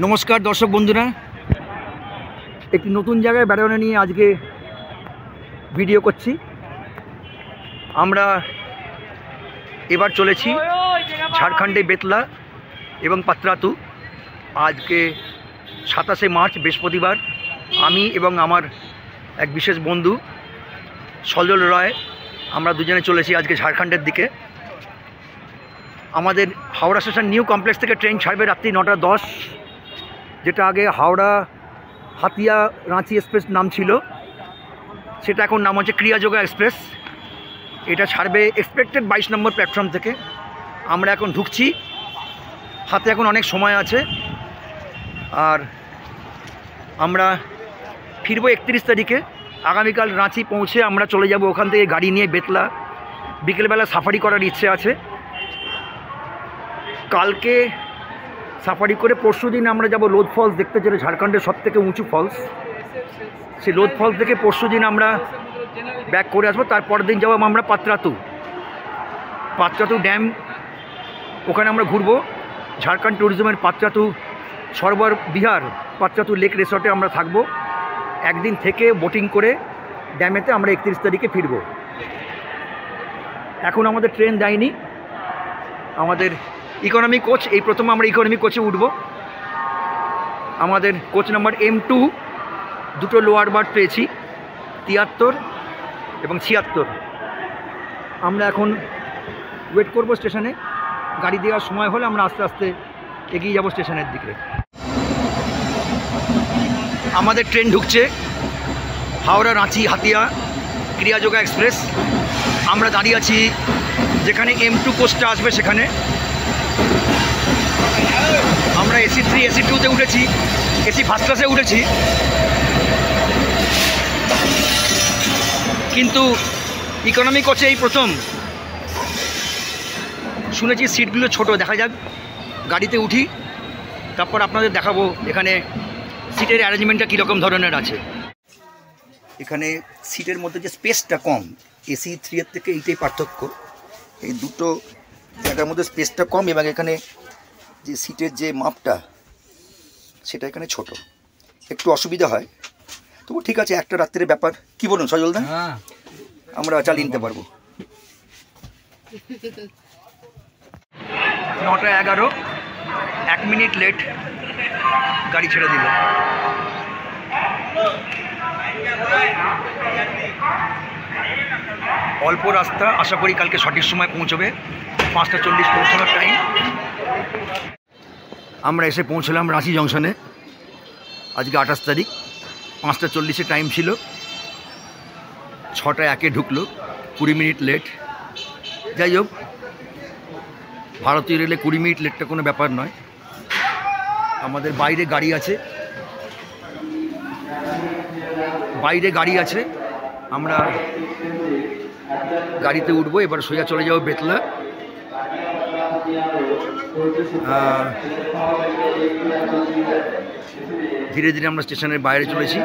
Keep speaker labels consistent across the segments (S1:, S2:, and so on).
S1: নমস্কার দর্শক বন্ধুরা, একটি নতুন জায়গায় বেড়ানো নিয়ে আজকে ভিডিও করছি। আমরা এবার চলেছি ঝাড়খণ্ডে বেতলা এবং পাত্রাতু। আজকে 27শে মার্চ বৃহস্পতিবার। আমি এবং আমার এক বিশেষ বন্ধু সজল রায়, আমরা দুজনে চলেছি আজকে ঝাড়খণ্ডের দিকে। আমাদের হাওড়া স্টেশন নিউ কমপ্লেক্স থেকে ট্রেন ছাড়বে রাত্রি 9:10, যেটা আগে হাওড়া হাতিয়া রাঁচি এক্সপ্রেস নাম ছিল, সেটা এখন নাম হচ্ছে ক্রিয়াযোগা এক্সপ্রেস। এটা ছাড়বে এক্সপেক্টেড 22 নম্বর প্ল্যাটফর্ম থেকে। আমরা এখন ঢুকছি, হাতে এখন অনেক সময় আছে। আর আমরা ফিরবো 31 তারিখে। আগামীকাল রাঁচি পৌঁছে আমরা চলে যাব ওখান থেকে গাড়ি নিয়ে বেতলা। বিকেলবেলা সাফারি করার ইচ্ছে আছে। কালকে সাফারি করে পরশু দিন আমরা যাব লোধ ফলস দেখতে, যেটা ঝাড়খণ্ডের সবথেকে উঁচু ফলস। সেই লোধ ফলস থেকে পরশু দিন আমরা ব্যাক করে আসবো। তারপর দিন যাবো আমরা পাত্রাতু ড্যাম, ওখানে আমরা ঘুরবো। ঝাড়খণ্ড ট্যুরিজমের পাত্রাতু সরোবর বিহার পাত্রাতু লেক রিসর্টে আমরা থাকবো। একদিন থেকে বোটিং করে ড্যামেতে আমরা 31 তারিখে ফিরব। এখন আমাদের ট্রেন দেয়নি, আমাদের ইকোনমি কোচ, এই প্রথম আমরা ইকোনমি কোচে উঠব। আমাদের কোচ নাম্বার M2, দুটো লোয়ার বার্থ পেয়েছি, 73 এবং 76। আমরা এখন ওয়েট করব স্টেশনে। গাড়ি দেওয়ার সময় হলে আমরা আস্তে আস্তে এগিয়ে যাব স্টেশনের দিকে। আমাদের ট্রেন ঢুকছে হাওড়া রাঁচি হাতিয়া ক্রিয়াযোগা এক্সপ্রেস। আমরা দাঁড়িয়ে আছি যেখানে M2 কোচটা আসবে সেখানে। আমরা AC 3 AC 2তে উঠেছি, AC ফার্স্ট ক্লাসে উঠেছি, কিন্তু ইকোনমি কোচে এই প্রথম। শুনেছি সিটগুলো ছোট, দেখা যাক। গাড়িতে উঠি, তারপর আপনাদের দেখাবো এখানে সিটের অ্যারেঞ্জমেন্টটা কীরকম ধরনের আছে। এখানে সিটের মধ্যে যে স্পেসটা কম, AC 3 এর থেকে এইটাই পার্থক্য। এই দুটো জায়গার মধ্যে স্পেসটা কম, এবং এখানে যে সিটের যে মাপটা সেটা এখানে ছোট, একটু অসুবিধা হয়। তবু ঠিক আছে, একটা রাত্রের ব্যাপার। কি বলুন সজলদা? আমরা চালিয়ে নিতে পারবো। 9:11, 1 মিনিট লেট গাড়ি ছেড়ে দিল। অল্প রাস্তা, আশা করি কালকে সঠিক সময় পৌঁছবে। 5:40 পৌঁছানোর টাইম। আমরা এসে পৌঁছলাম রাঁচি জংশনে। আজকে 28 তারিখ, 5:40 টাইম ছিল, 6:01 ঢুকলো, 20 মিনিট লেট। যাই হোক, ভারতীয় রেলে 20 মিনিট লেটটা কোনো ব্যাপার নয়। আমাদের বাইরে গাড়ি আছে, আমরা গাড়িতে উঠবো। এবার সোজা চলে যাবো বেতলা। ধীরে ধীরে আমরা স্টেশনের বাইরে চলেছি।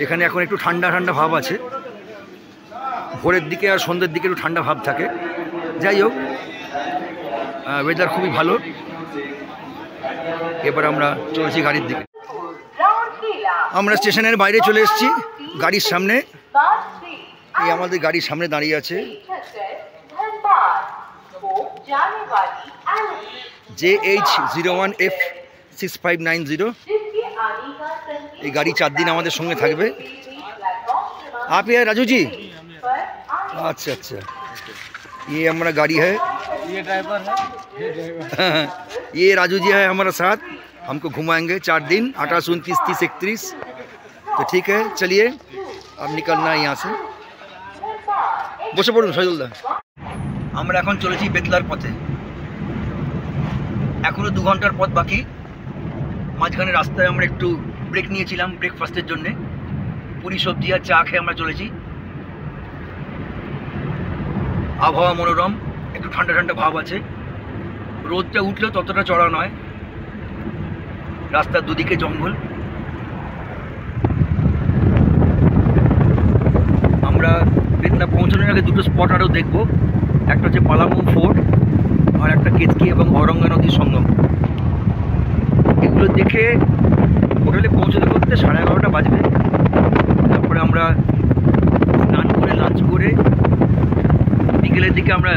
S1: এখানে এখন একটু ঠান্ডা ঠান্ডা ভাব আছে। ভোরের দিকে আর সন্ধ্যের দিকে একটু ঠান্ডা ভাব থাকে। যাই হোক, ওয়েদার খুবই ভালো। এবার আমরা চলেছি গাড়ির দিকে। আমরা স্টেশনের বাইরে চলে এসেছি, গাড়ির সামনে। এই আমাদের গাড়ির সামনে দাঁড়িয়ে আছে JH01F6590। এই গাড়ি 4 দিন আমাদের সঙ্গে থাকবে। आप ये राजू जी? अच्छा अच्छा, ये हमारा गाड़ी है, ये ड्राइवर है। ये राजू जी है हमारा साथ, हमको घुमाएंगे 4 दिन, 28, 29, 30, 31। तो ठीक है, चलिए अब निकलना है यहाँ से। বসে পড়ুন সজলদা। আমরা এখন চলেছি বেতলার পথে। এখনও 2 ঘন্টার পথ বাকি। মাঝখানে রাস্তায় আমরা একটু ব্রেক নিয়েছিলাম ব্রেকফাস্টের জন্যে। পুরি সবজি আর চা খেয়ে আমরা চলেছি। আবহাওয়া মনোরম, একটু ঠান্ডা ঠান্ডা ভাব আছে। রোদটা উঠলেও ততটা চড়া নয়। রাস্তার দুদিকে জঙ্গল। আমরা বেতলা পৌঁছানোর আগে দুটো স্পট আরও দেখব। একটা হচ্ছে পালামু ফোর্ট, আর একটা কেতকি এবং অরঙ্গা নদীর সঙ্গম। এগুলো দেখে হোটেলে পৌঁছতে করতে 11:30 বাজবে। তারপরে আমরা স্নান করে লাঞ্চ করে বিকেলের দিকে আমরা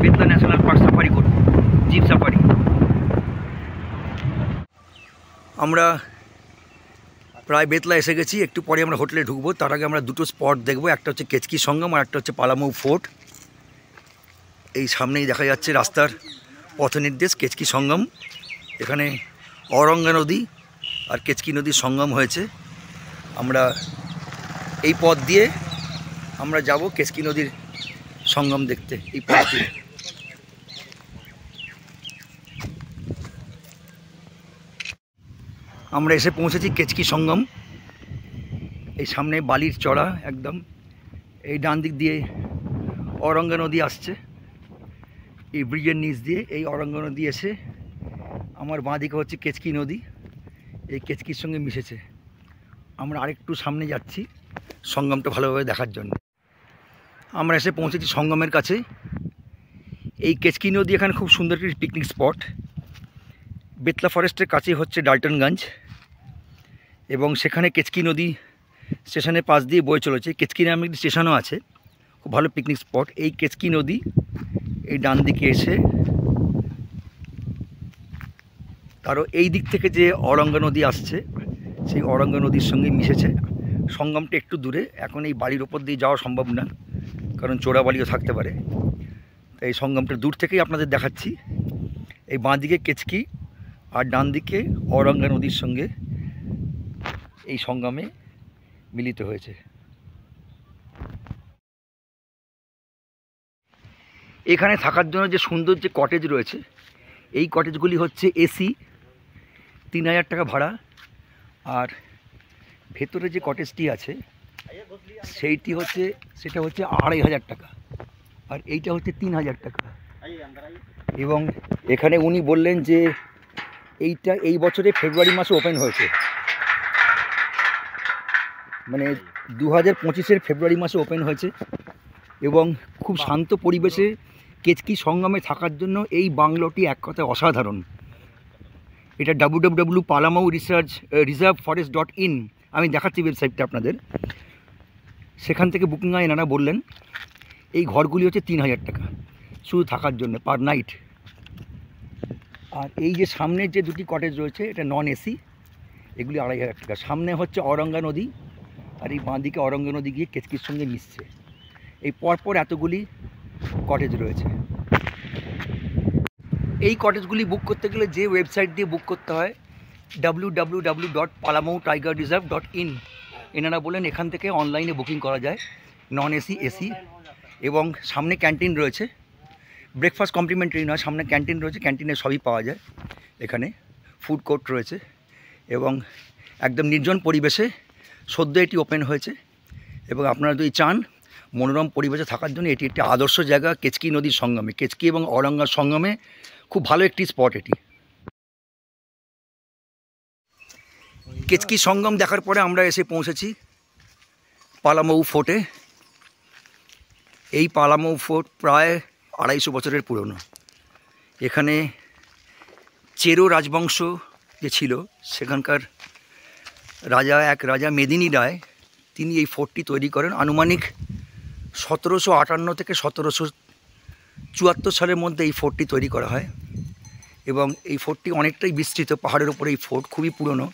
S1: বেতলা ন্যাশনাল পার্ক সাফারি করব, জিপ সাফারি। আমরা প্রায় বেতলা এসে গেছি, একটু পরে আমরা হোটেলে ঢুকবো। তার আগে আমরা দুটো স্পট দেখবো, একটা হচ্ছে কেচকি সঙ্গম আর একটা হচ্ছে পালামৌ ফোর্ট। এই সামনেই দেখা যাচ্ছে রাস্তার পথ নির্দেশ কেচকি সঙ্গম। এখানে অরঙ্গা নদী আর কেচকি নদীর সঙ্গম হয়েছে। আমরা এই পথ দিয়ে আমরা যাব কেচকি নদীর সঙ্গম দেখতে। এই পথ দিয়ে আমরা এসে পৌঁছেছি কেচকি সঙ্গম। এই সামনে বালির চড়া একদম। এই ডান দিক দিয়ে অরঙ্গা নদী আসছে, এই ব্রিজের নিচ দিয়ে এই অরঙ্গা নদী এসে আমার বাঁ দিকে হচ্ছে কেচকি নদী, এই কেচকির সঙ্গে মিশেছে। আমরা আরেকটু সামনে যাচ্ছি সঙ্গমটা ভালোভাবে দেখার জন্য। আমরা এসে পৌঁছেছি সঙ্গমের কাছে। এই কেচকি নদী এখানে খুব সুন্দর একটি পিকনিক স্পট। বেতলা ফরেস্টের কাছেই হচ্ছে ডাল্টনগঞ্জ, এবং সেখানে কেচকি নদী স্টেশনের পাশ দিয়ে বয়ে চলেছে। কেচকি নামে একটি স্টেশনও আছে, খুব ভালো পিকনিক স্পট। এই কেচকি নদী এই ডান দিকে এসে তারও এই দিক থেকে যে অরঙ্গা নদী আসছে সেই অরঙ্গা নদীর সঙ্গে মিশেছে। সঙ্গমটা একটু দূরে, এখন এই বাড়ির ওপর দিয়ে যাওয়া সম্ভব না, কারণ চোরাবালিও থাকতে পারে। তাই এই সঙ্গমটা দূর থেকেই আপনাদের দেখাচ্ছি। এই বাঁ দিকে কেচকি আর ডান দিকে অরঙ্গা নদীর সঙ্গে এই সঙ্গমে মিলিত হয়েছে। এখানে থাকার জন্য যে সুন্দর যে কটেজ রয়েছে, এই কটেজগুলি হচ্ছে এসি, 3000 টাকা ভাড়া। আর ভেতরে যে কটেজটি আছে সেটা হচ্ছে 2500 টাকা, আর এইটা হচ্ছে 3000 টাকা। এবং এখানে উনি বললেন যে এইটা এই বছরে ফেব্রুয়ারি মাসে ওপেন হয়েছে, মানে 2025-এর ফেব্রুয়ারি মাসে ওপেন হয়েছে। এবং খুব শান্ত পরিবেশে কেচকি সঙ্গমে থাকার জন্য এই বাংলোটি এক কথায় অসাধারণ। এটা www.palamau-reserve-forest.in, আমি দেখাচ্ছি ওয়েবসাইটটা আপনাদের। সেখান থেকে বুকিং হয়, এনারা বললেন এই ঘরগুলি হচ্ছে 3000 টাকা শুধু থাকার জন্য পার নাইট। আর এই যে সামনের যে দুটি কটেজ রয়েছে এটা নন এসি, এগুলি 2500 টাকা। সামনে হচ্ছে অরঙ্গা নদী, আর এই বাঁ দিকে অরঙ্গা নদী গিয়ে কেচকির সঙ্গে মিশছে। এই পরপর এতগুলি কটেজ রয়েছে। এই কটেজগুলি বুক করতে গেলে যে ওয়েবসাইট দিয়ে বুক করতে হয় www.palamau-tiger-reserve.in, এনারা বলেন এখান থেকে অনলাইনে বুকিং করা যায়, নন এসি, এসি। এবং সামনে ক্যান্টিন রয়েছে, ব্রেকফাস্ট কমপ্লিমেন্টারি নয়, সামনে ক্যান্টিন রয়েছে, ক্যান্টিনে সবই পাওয়া যায়। এখানে ফুড কোর্ট রয়েছে এবং একদম নির্জন পরিবেশে সদ্য এটি ওপেন হয়েছে। এবং আপনারা যদি চান মনোরম পরিবেশে থাকার জন্য এটি একটি আদর্শ জায়গা কেচকি নদীর সঙ্গমে, কেচকি এবং অরঙ্গার সঙ্গমে খুব ভালো একটি স্পট এটি। কেচকি সঙ্গম দেখার পরে আমরা এসে পৌঁছেছি পালামৌ ফোর্টে। এই পালামৌ ফোর্ট প্রায় 250 বছরের পুরনো। এখানে চেরো রাজবংশ যে ছিল সেখানকার এক রাজা মেদিনী রায়, তিনি এই ফোর্টটি তৈরি করেন। আনুমানিক 1758 থেকে 1774 সালের মধ্যে এই ফোর্টটি তৈরি করা হয়। এবং এই ফোর্টটি অনেকটাই বিস্তৃত, পাহাড়ের উপরে এই ফোর্ট খুবই পুরনো।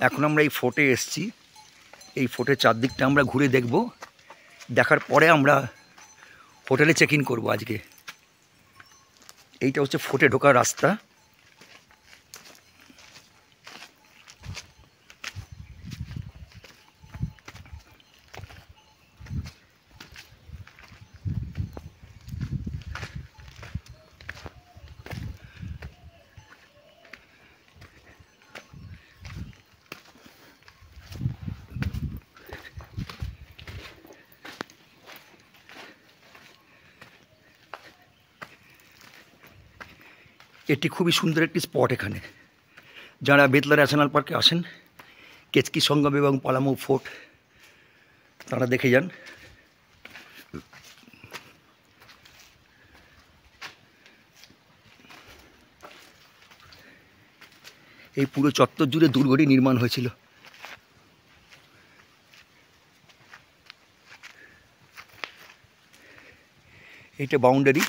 S1: এখন আমরা এই ফোর্টে এসেছি, এই ফোর্টের চারদিকটা আমরা ঘুরে দেখব। দেখার পরে আমরা হোটেলে চেক ইন করবো আজকে। এইটা হচ্ছে ফোর্টে ঢোকার রাস্তা। এটি খুবই সুন্দর একটি স্পট। এখানে যারা বেতলা ন্যাশনাল পার্কে আসেন, কেচকি সঙ্গম এবং পালামৌ ফোর্ট তারা দেখে যান। এই পুরো চত্বর জুড়ে দুর্গটি নির্মাণ হয়েছিল। এইটা বাউন্ডারি,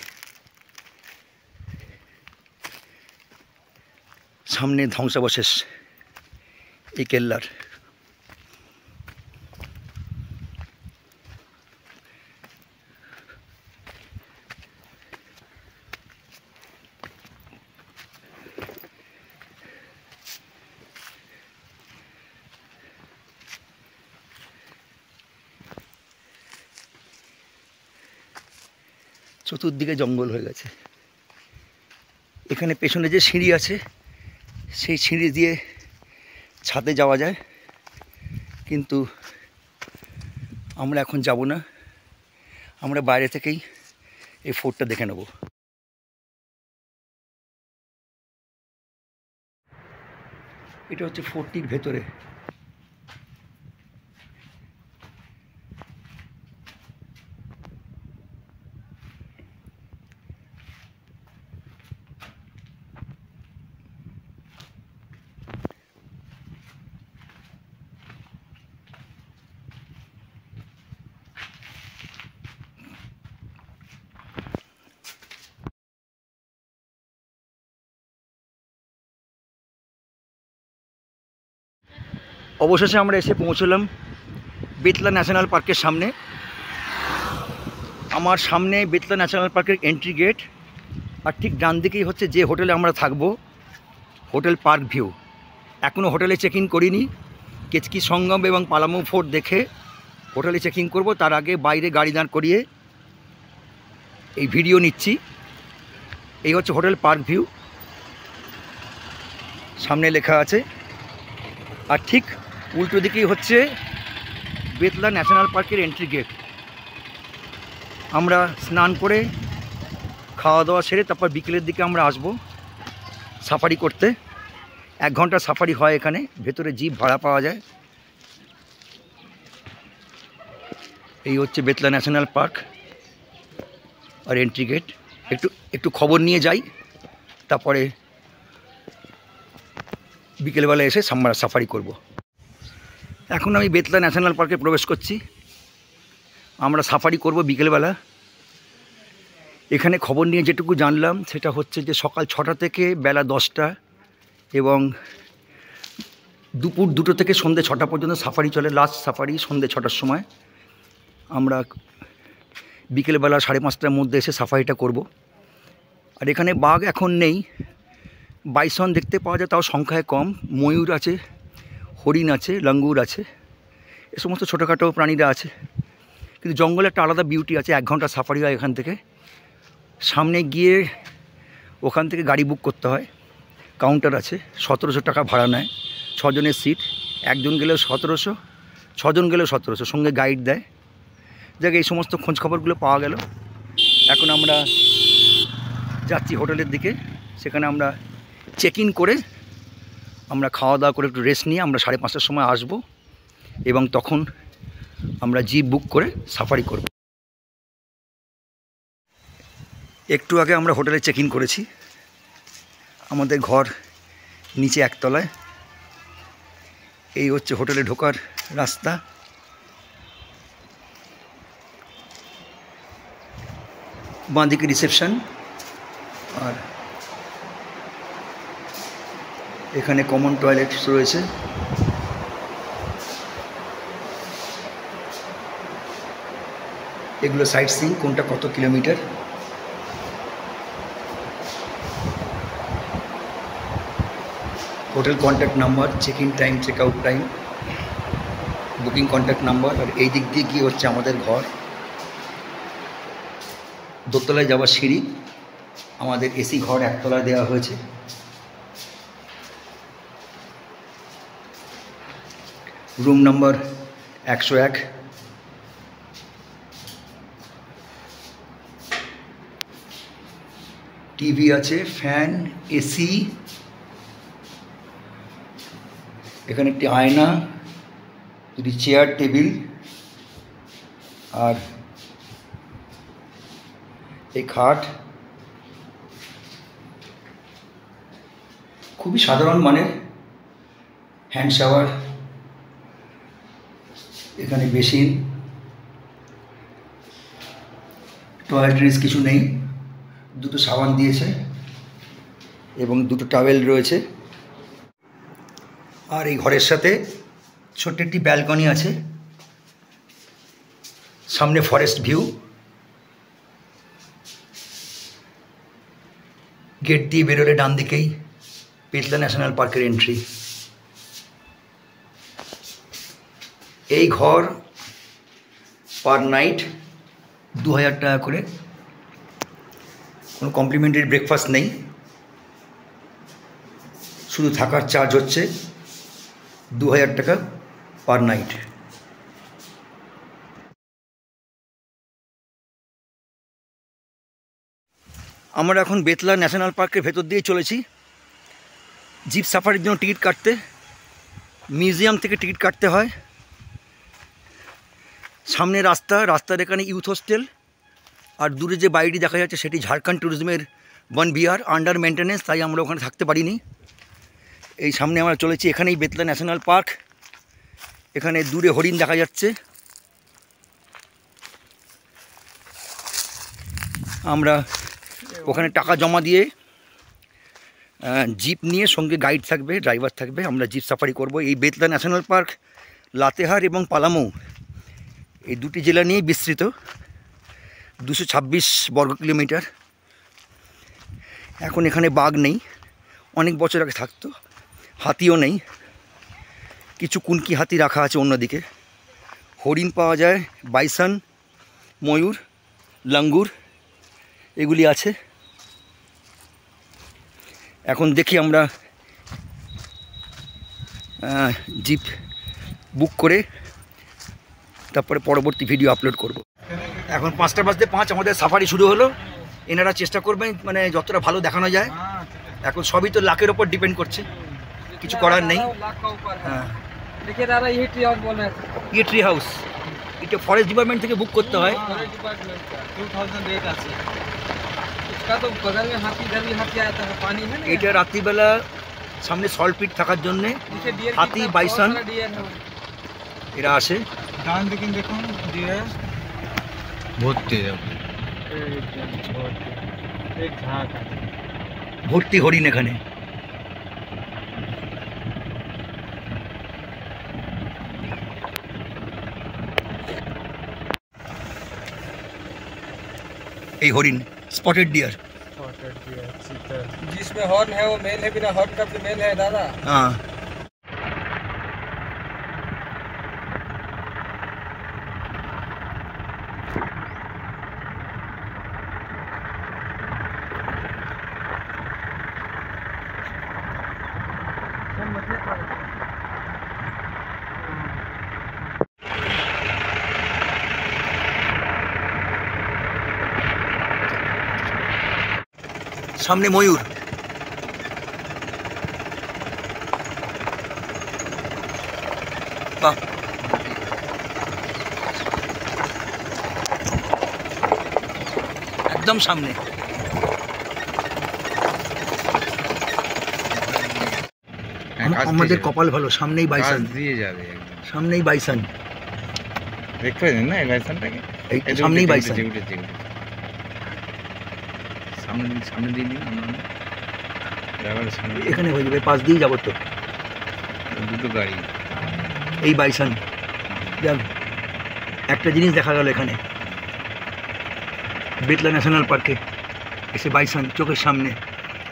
S1: সামনে ধ্বংসাবশেষ এই কেল্লার। চতুর্দিকে জঙ্গল হয়ে গেছে। এখানে পেছনে যে সিঁড়ি আছে সেই সিঁড়ি দিয়ে ছাদে যাওয়া যায়, কিন্তু আমরা এখন যাব না, আমরা বাইরে থেকেই এই ফোর্টটা দেখে নেব। এটা হচ্ছে ফোর্টটির ভেতরে। অবশেষে আমরা এসে পৌঁছলাম বেতলা ন্যাশনাল পার্কের সামনে। আমার সামনে বেতলা ন্যাশনাল পার্কের এন্ট্রি গেট, আর ঠিক ডান দিকেই হচ্ছে যে হোটেলে আমরা থাকবো, হোটেল পার্ক ভিউ। এখনও হোটেলে চেক ইন করিনি, কেচকি সঙ্গম এবং পালামু ফোর্ট দেখে হোটেলে চেক ইন করবো। তার আগে বাইরে গাড়ি দাঁড় করিয়ে এই ভিডিও নিচ্ছি। এই হচ্ছে হোটেল পার্ক ভিউ, সামনে লেখা আছে। আর ঠিক উল্টো দিকেই হচ্ছে বেতলা ন্যাশনাল পার্কের এন্ট্রি গেট। আমরা স্নান করে খাওয়া দাওয়া সেরে তারপর বিকেলের দিকে আমরা আসব সাফারি করতে। 1 ঘন্টা সাফারি হয় এখানে, ভেতরে জিপ ভাড়া পাওয়া যায়। এই হচ্ছে বেতলা ন্যাশনাল পার্ক আর এন্ট্রি গেট। একটু খবর নিয়ে যাই, তারপরে বিকেলবেলা এসে আমরা সাফারি করব। এখন আমি বেতলা ন্যাশনাল পার্কে প্রবেশ করছি। আমরা সাফারি করব বিকেলবেলা। এখানে খবর নিয়ে যেটুকু জানলাম সেটা হচ্ছে যে সকাল 6টা থেকে বেলা 10টা এবং দুপুর 2টো থেকে সন্ধ্যে 6টা পর্যন্ত সাফারি চলে। লাস্ট সাফারি সন্ধ্যে 6টার সময়। আমরা বিকেলবেলা 5:30টার মধ্যে এসে সাফারিটা করব। আর এখানে বাঘ এখন নেই, বাইসন দেখতে পাওয়া যায়, তাও সংখ্যায় কম। ময়ূর আছে, হরিণ আছে, লাঙ্গুর আছে, এ সমস্ত ছোটোখাটো প্রাণীরা আছে। কিন্তু জঙ্গলে একটা আলাদা বিউটি আছে। 1 ঘন্টা সাফারি হয় এখান থেকে। সামনে গিয়ে ওখান থেকে গাড়ি বুক করতে হয়, কাউন্টার আছে। 1700 টাকা ভাড়া নেয়, 6 জনের সিট। 1 জন গেলেও 1700, 6 জন গেলেও 1700, সঙ্গে গাইড দেয়। যাক, এই সমস্ত খোঁজখবরগুলো পাওয়া গেল। এখন আমরা যাচ্ছি হোটেলের দিকে। সেখানে আমরা চেক ইন করে আমরা খাওয়া দাওয়া করে একটু রেস্ট নিয়ে আমরা 5:30টার সময় আসব এবং তখন আমরা জিপ বুক করে সাফারি করব। একটু আগে আমরা হোটেলে চেক ইন করেছি। আমাদের ঘর নিচে 1 তলায়। এই হচ্ছে হোটেলে ঢোকার রাস্তা। বাঁদিকে রিসেপশন, আর এখানে কমন টয়লেট রয়েছে। এগুলো সাইট সিইং, কোনটা কত kilometre. Hotel contact number, check in time, check out time, booking contact number. আর এই দিক দিয়ে গিয়ে হচ্ছে আমাদের ঘর। দোতলায় যাওয়ার সিঁড়ি। আমাদের এসি ঘর 1 তলায় দেওয়া হয়েছে। Room number 101। টিভি আছে, ফ্যান, এসি। এখানে একটি আয়না, দুটি চেয়ার টেবিল, আর এই খাট। খুবই সাধারণ মানের। হ্যান্ড শাওয়ার, এখানে বেসিন, টয়লেট্রিজ কিছু নেই, দুটো সাবান দিয়েছে এবং দুটো টাওয়েল রয়েছে। আর এই ঘরের সাথে ছোট্ট একটি ব্যালকনি আছে, সামনে ফরেস্ট ভিউ, গেট দিয়ে বেরোলে ডান দিকেই বেতলা ন্যাশনাল পার্কের এন্ট্রি। এই ঘর পার নাইট 2000 টাকা করে, কোনো কমপ্লিমেন্টারি ব্রেকফাস্ট নেই, শুধু থাকার চার্জ হচ্ছে 2000 টাকা পার নাইট। আমরা এখন বেতলা ন্যাশনাল পার্কের ভেতর দিয়ে চলেছি। জিপ সাফারির জন্য টিকিট কাটতে মিউজিয়াম থেকে টিকিট কাটতে হয়। সামনে রাস্তার এখানে ইউথ হোস্টেল, আর দূরে যে বাড়িটি দেখা যাচ্ছে সেটি ঝাড়খণ্ড ট্যুরিজমের বন বিহার, আন্ডার মেনটেনেন্স, তাই আমরা ওখানে থাকতে পারিনি। এই সামনে আমরা চলেছি, এখানেই বেতলা ন্যাশনাল পার্ক। এখানে দূরে হরিণ দেখা যাচ্ছে। আমরা ওখানে টাকা জমা দিয়ে জিপ নিয়ে, সঙ্গে গাইড থাকবে, ড্রাইভার থাকবে, আমরা জিপ সাফারি করব। এই বেতলা ন্যাশনাল পার্ক লাতেহার এবং পালামৌ এই দুটি জেলা নিয়েই বিস্তৃত, 226 বর্গ কিলোমিটার। এখন এখানে বাঘ নেই, অনেক বছর আগে থাকতো। হাতিও নেই, কিছু কুনকি হাতি রাখা আছে অন্যদিকে। হরিণ পাওয়া যায়, বাইসন, ময়ূর, লাঙ্গুর এগুলি আছে। এখন দেখি আমরা জিপ বুক করে তারপরে পরবর্তী ভিডিও আপলোড করব। এখন 5:05 আমাদের সাফারি শুরু হলো। এনারা চেষ্টা করবেন মানে যতটা ভালো দেখানো যায়। এখন সবই তো লাকের ওপর ডিপেন্ড করছে, কিছু করার নেই। হ্যাঁ, ये ट्री हाउस এটা ফরেস্ট ডিপার্টমেন্ট থেকে বুক করতে হয়। এটা রাত্রিবেলা সামনে সল্ট পিট থাকার জন্য হাতি, বাইসন এরা আসে। ডান দিকে দেখুন ডিয়ার ভর্তি হরিণ এখানে। এই হরিণ स्पॉटेड डियर,
S2: जिसमें हॉर्न है वो मेल है, बिना हॉर्न का भी मेल है दादा।
S1: हाँ, সামনে ময়ূর। বাহ, একদম সামনে। আমাদের কপাল ভালো, সামনেই বাইসন দিয়ে যাবে, সামনেই বাইসন দেখতে পাচ্ছেন না? এই বাইসনটাকে সামনেই বাইসন, সামনে দিয়ে এখানে হয়ে যাবে, পাশ দিয়ে যাবো তো দুটো গাড়ি। এই বাইসন, যাক একটা জিনিস দেখা গেল এখানে বেতলা ন্যাশনাল পার্কে এসে, বাইসন চোখের সামনে,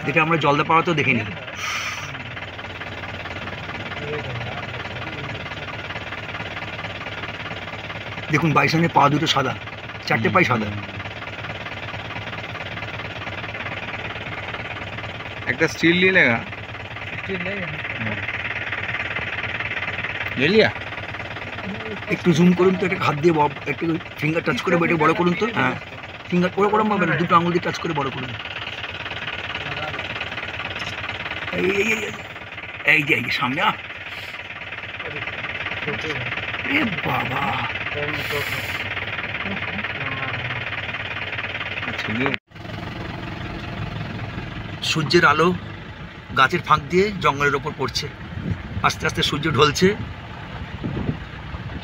S1: যেটা আমরা জলদাপাড়াতেও দেখিনি। দেখুন বাইসনের পা দুটো সাদা, 4টে পাই সাদা। একটা स्टील ले लेगा, स्टील ले लिया। একটু জুম করুন তো, এটা হাত দিয়ে একটু ফিঙ্গার টাচ করে এটা বড় করুন তো। হ্যাঁ, ফিঙ্গার বড় করুন, দুটো আঙুল দিয়ে টাচ করে বড় করুন। এই যে সামনে, এ বাবা, সূর্যের আলো গাছের ফাঁক দিয়ে জঙ্গলের ওপর পড়ছে। আস্তে আস্তে সূর্য ঢলছে,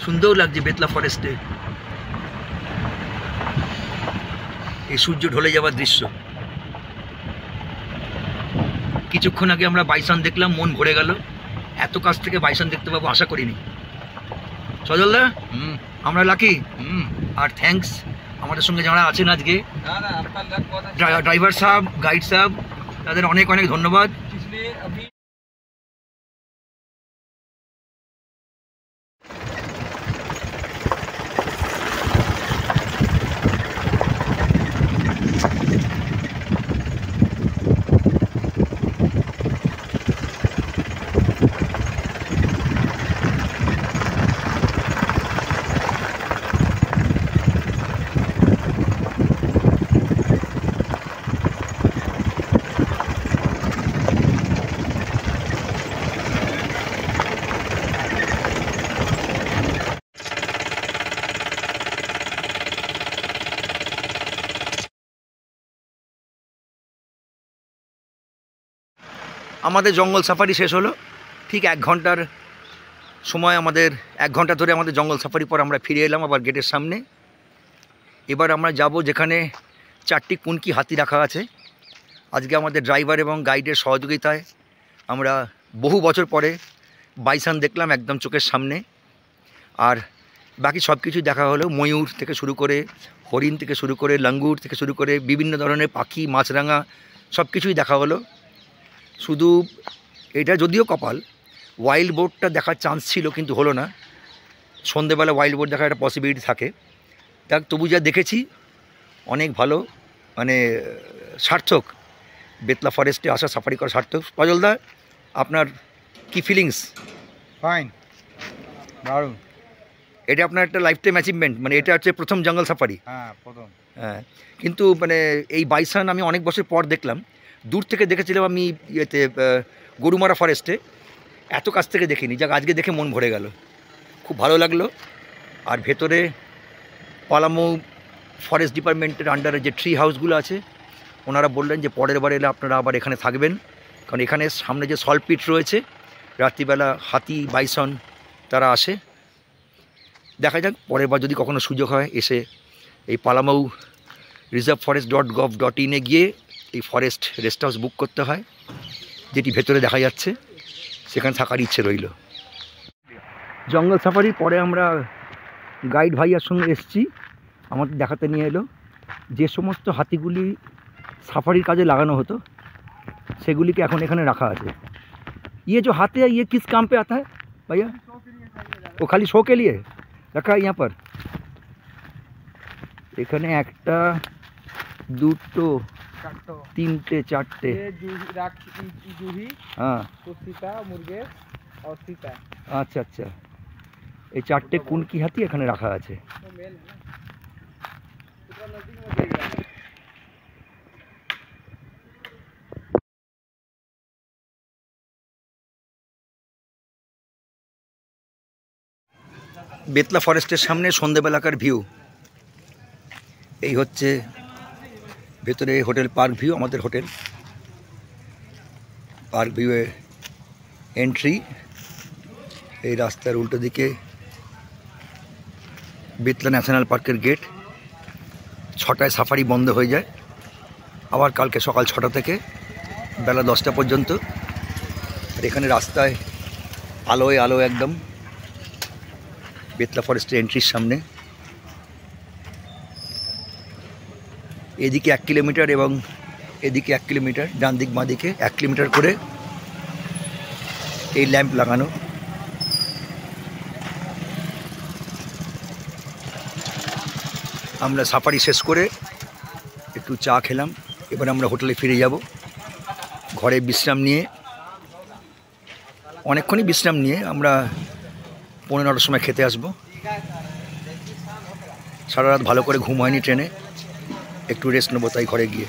S1: সুন্দর লাগছে বেতলা ফরেস্টে এই সূর্য ঢলে যাওয়ার দৃশ্য। কিছুক্ষণ আগে আমরা বাইসন দেখলাম, মন ভরে গেল। এত কাছ থেকে বাইসন দেখতে পাবো আশা করিনি। সজলদা, আমরা লাকি। আর থ্যাঙ্কস আমাদের সঙ্গে যারা আছেন আজকে,
S2: ना ना आपका लक बहुत अच्छा
S1: ড্রাইভার সাহেব, গাইড সাহেব, তাদের অনেক অনেক ধন্যবাদ।
S2: इसलिए अभी
S1: আমাদের জঙ্গল সাফারি শেষ হলো। ঠিক 1 ঘন্টার সময়, আমাদের 1 ঘন্টা ধরে আমাদের জঙ্গল সাফারি পর আমরা ফিরে এলাম আবার গেটের সামনে। এবার আমরা যাব যেখানে 4টি কুনকি হাতি রাখা আছে। আজকে আমাদের ড্রাইভার এবং গাইডের সহযোগিতায় আমরা বহু বছর পরে বাইসন দেখলাম একদম চোখের সামনে। আর বাকি সব কিছুই দেখা হলো, ময়ূর থেকে শুরু করে, হরিণ থেকে শুরু করে, লাঙ্গুর থেকে শুরু করে বিভিন্ন ধরনের পাখি, মাছরাঙা সব কিছুই দেখা হলো। শুধু এটা যদিও কপাল, ওয়াইল্ড বোটটা দেখার চান্স ছিল কিন্তু হলো না। সন্ধেবেলা ওয়াইল্ড বোট দেখার একটা পসিবিলিটি থাকে। দেখ, তবু যা দেখেছি অনেক ভালো, মানে সার্থক। বেতলা ফরেস্টে আসা, সাফারি করা সার্থক। সজলদা, আপনার কি ফিলিংস?
S2: फाइन दारुण
S1: এটা আপনার একটা লাইফ টাইম অ্যাচিভমেন্ট, মানে এটা হচ্ছে প্রথম জঙ্গল সাফারি।
S2: हाँ प्रथम
S1: হ্যাঁ, কিন্তু মানে এই বাইসন আমি অনেক বছর পর দেখলাম। দূর থেকে দেখেছিলাম আমি ইয়েতে গরুমারা ফরেস্টে, এত কাছ থেকে দেখিনি। যাক, আজকে দেখে মন ভরে গেল, খুব ভালো লাগলো। আর ভেতরে পালামৌ ফরেস্ট ডিপার্টমেন্টের আন্ডারে যে ট্রি হাউসগুলো আছে, ওনারা বললেন যে পরের বার এলে আপনারা আবার এখানে থাকবেন, কারণ এখানে সামনে যে সল্ট পিট রয়েছে, রাত্রিবেলা হাতি, বাইসন তারা আসে। দেখা যাক পরের বার যদি কখনো সুযোগ হয় এসে এই পালামৌ reserveforest.gov.in গিয়ে এই ফরেস্ট রেস্ট হাউস বুক করতে হয়, যেটি ভেতরে দেখা যাচ্ছে, সেখানে থাকার ইচ্ছে রইল। জঙ্গল সাফারির পরে আমরা গাইড ভাইয়ার সঙ্গে এসেছি, আমাদের দেখাতে নিয়ে এলো যে সমস্ত হাতিগুলি সাফারির কাজে লাগানো হতো সেগুলিকে এখন এখানে রাখা আছে। ये जो हाथी है ये किस काम पे आता है भैया? वो खाली शो के लिए रखा है यहाँ पर। এখানে একটা, দুটো, তিনটে, চারটে,
S2: ये जूही
S1: হ্যাঁ,
S2: तो सीता मुर्गे और सीता
S1: আচ্ছা আচ্ছা, এই 4টে কুনকি হাতি এখানে রাখা আছে।
S2: तो मेल है ना, इतना नजदीक में देख रहा है।
S1: বেতলা ফরেস্টের সামনে সন্ধেবেলাকার ভিউ। এই হচ্ছে ভেতরে হোটেল পার্ক ভিউ, আমাদের হোটেল পার্ক ভিউয়ে এন্ট্রি। এই রাস্তার উল্টো দিকে বেতলা ন্যাশনাল পার্কের গেট। 6টায় সাফারি বন্ধ হয়ে যায়, আবার কালকে সকাল 6টা থেকে বেলা 10টা পর্যন্ত। আর এখানে রাস্তায় আলোয় আলো একদম বেতলা ফরেস্টের এন্ট্রির সামনে। এদিকে 1 কিলোমিটার এবং এদিকে 1 কিলোমিটার, ডান দিক বাঁ দিকে 1 কিলোমিটার করে এই ল্যাম্প লাগানো। আমরা সাফারি শেষ করে একটু চা খেলাম, এবার আমরা হোটেলে ফিরে যাব। ঘরে বিশ্রাম নিয়ে, অনেকক্ষণই বিশ্রাম নিয়ে আমরা 9:15টার সময় খেতে আসবো। সারা রাত ভালো করে ঘুম হয়নি ট্রেনে, একটু রেস্ট নেবো তাই ঘরে গিয়ে।